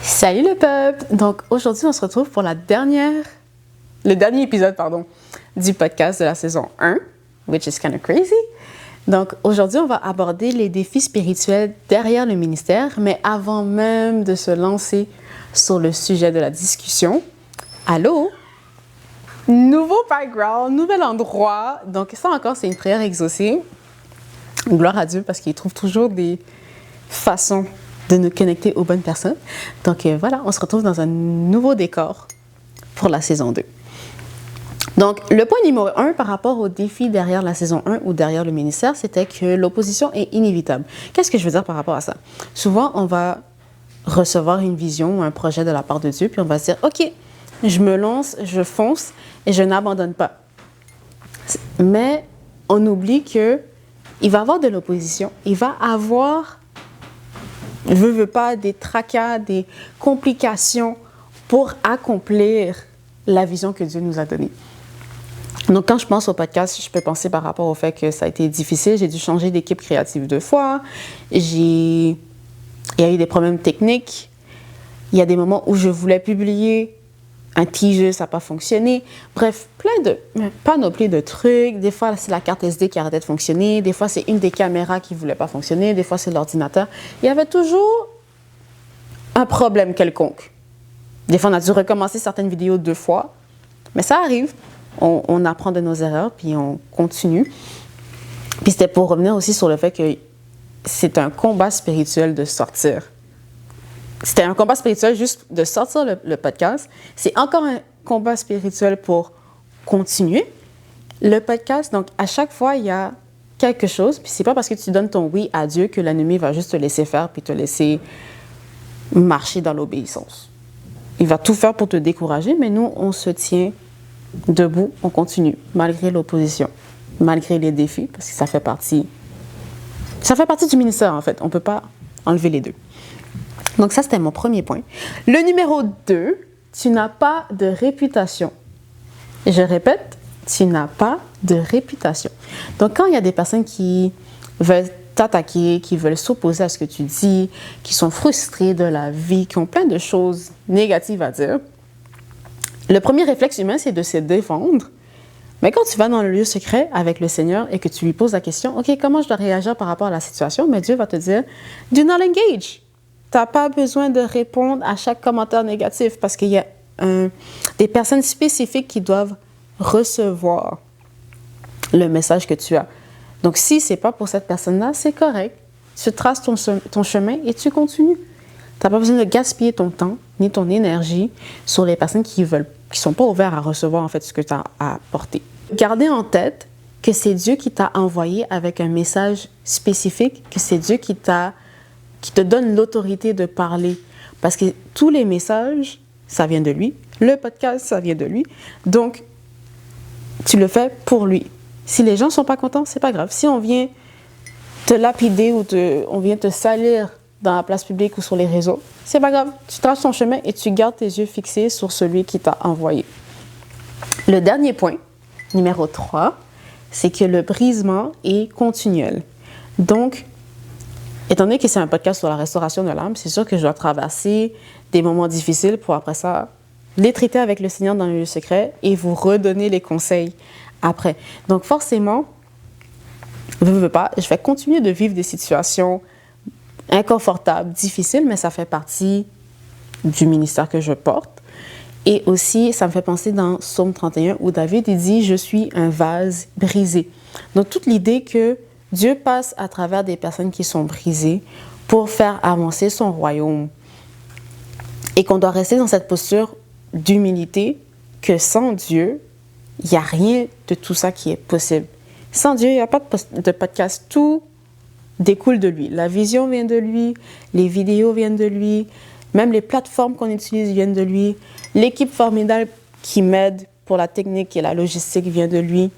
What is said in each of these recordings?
Salut le peuple! Donc aujourd'hui, on se retrouve pour le dernier épisode du podcast de la saison 1, which is kind of crazy. Donc aujourd'hui, on va aborder les défis spirituels derrière le ministère, mais avant même de se lancer sur le sujet de la discussion, allô? Nouveau background, nouvel endroit. Donc ça encore, c'est une prière exaucée. Gloire à Dieu parce qu'il trouve toujours des façons de nous connecter aux bonnes personnes. Donc voilà, on se retrouve dans un nouveau décor pour la saison 2. Donc, le point numéro 1 par rapport aux défis derrière la saison 1 ou derrière le ministère, c'était que l'opposition est inévitable. Qu'est-ce que je veux dire par rapport à ça? Souvent, on va recevoir une vision ou un projet de la part de Dieu, puis on va se dire, OK, je me lance, je fonce et je n'abandonne pas. Mais on oublie qu'il va y avoir de l'opposition. Il va y avoir veux pas, des tracas, des complications pour accomplir la vision que Dieu nous a donnée. Donc, quand je pense au podcast, je peux penser par rapport au fait que ça a été difficile. J'ai dû changer d'équipe créative 2 fois. Il y a eu des problèmes techniques. Il y a des moments où je voulais publier un teaser, ça n'a pas fonctionné. Bref, plein de panoplie de trucs. Des fois, c'est la carte SD qui arrêtait de fonctionner. Des fois, c'est une des caméras qui ne voulait pas fonctionner. Des fois, c'est l'ordinateur. Il y avait toujours un problème quelconque. Des fois, on a dû recommencer certaines vidéos 2 fois. Mais ça arrive. On apprend de nos erreurs, puis on continue. Puis c'était pour revenir aussi sur le fait que c'est un combat spirituel de sortir. C'était un combat spirituel juste de sortir le podcast. C'est encore un combat spirituel pour continuer le podcast. Donc, à chaque fois, il y a quelque chose. Puis, c'est pas parce que tu donnes ton oui à Dieu que l'ennemi va juste te laisser faire puis te laisser marcher dans l'obéissance. Il va tout faire pour te décourager, mais nous, on se tient debout, on continue, malgré l'opposition, malgré les défis, parce que ça fait partie du ministère, en fait. On ne peut pas enlever les deux. Donc ça, c'était mon premier point. Le numéro 2, tu n'as pas de réputation. Et je répète, tu n'as pas de réputation. Donc quand il y a des personnes qui veulent t'attaquer, qui veulent s'opposer à ce que tu dis, qui sont frustrées de la vie, qui ont plein de choses négatives à dire, le premier réflexe humain, c'est de se défendre. Mais quand tu vas dans le lieu secret avec le Seigneur et que tu lui poses la question, OK, comment je dois réagir par rapport à la situation? Mais Dieu va te dire, do not engage. Tu n'as pas besoin de répondre à chaque commentaire négatif parce qu'il y a des personnes spécifiques qui doivent recevoir le message que tu as. Donc, si ce n'est pas pour cette personne-là, c'est correct. Tu traces ton chemin et tu continues. Tu n'as pas besoin de gaspiller ton temps ni ton énergie sur les personnes qui sont pas ouvertes à recevoir en fait ce que tu as à apporter. Gardez en tête que c'est Dieu qui t'a envoyé avec un message spécifique, que c'est Dieu qui te donne l'autorité de parler. Parce que tous les messages, ça vient de lui. Le podcast, ça vient de lui. Donc, tu le fais pour lui. Si les gens ne sont pas contents, c'est pas grave. Si on vient te lapider ou on vient te salir dans la place publique ou sur les réseaux, c'est pas grave. Tu traces ton chemin et tu gardes tes yeux fixés sur celui qui t'a envoyé. Le dernier point, numéro 3, c'est que le brisement est continuel. Donc, étant donné que c'est un podcast sur la restauration de l'âme, c'est sûr que je dois traverser des moments difficiles pour après ça les traiter avec le Seigneur dans le lieu secret et vous redonner les conseils après. Donc forcément, je vais continuer de vivre des situations inconfortables, difficiles, mais ça fait partie du ministère que je porte. Et aussi, ça me fait penser dans Psaume 31 où David il dit « Je suis un vase brisé ». Donc toute l'idée que Dieu passe à travers des personnes qui sont brisées pour faire avancer son royaume. Et qu'on doit rester dans cette posture d'humilité, que sans Dieu, il n'y a rien de tout ça qui est possible. Sans Dieu, il n'y a pas de podcast. Tout découle de lui. La vision vient de lui, les vidéos viennent de lui, même les plateformes qu'on utilise viennent de lui. L'équipe formidable qui m'aide pour la technique et la logistique vient de lui.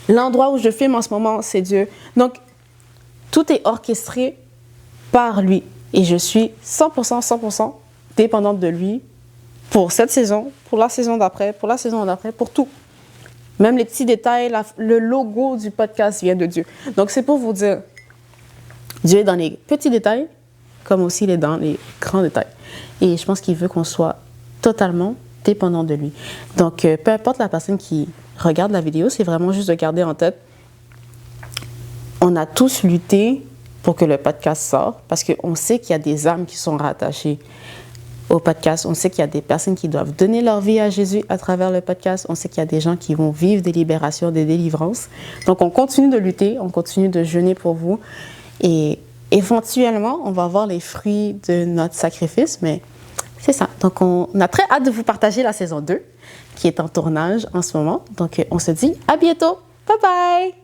L'endroit où je filme en ce moment, c'est Dieu. Donc, tout est orchestré par lui. Et je suis 100% dépendante de lui pour cette saison, pour la saison d'après, pour tout. Même les petits détails, le logo du podcast vient de Dieu. Donc, c'est pour vous dire, Dieu est dans les petits détails comme aussi il est dans les grands détails. Et je pense qu'il veut qu'on soit totalement dépendant de lui. Donc, peu importe la personne qui regarde la vidéo, c'est vraiment juste de garder en tête, on a tous lutté pour que le podcast sorte parce qu'on sait qu'il y a des âmes qui sont rattachées au podcast. On sait qu'il y a des personnes qui doivent donner leur vie à Jésus à travers le podcast. On sait qu'il y a des gens qui vont vivre des libérations, des délivrances. Donc, on continue de lutter, on continue de jeûner pour vous. Et éventuellement, on va voir les fruits de notre sacrifice, mais c'est ça. Donc, on a très hâte de vous partager la saison 2 qui est en tournage en ce moment. Donc, on se dit à bientôt. Bye bye!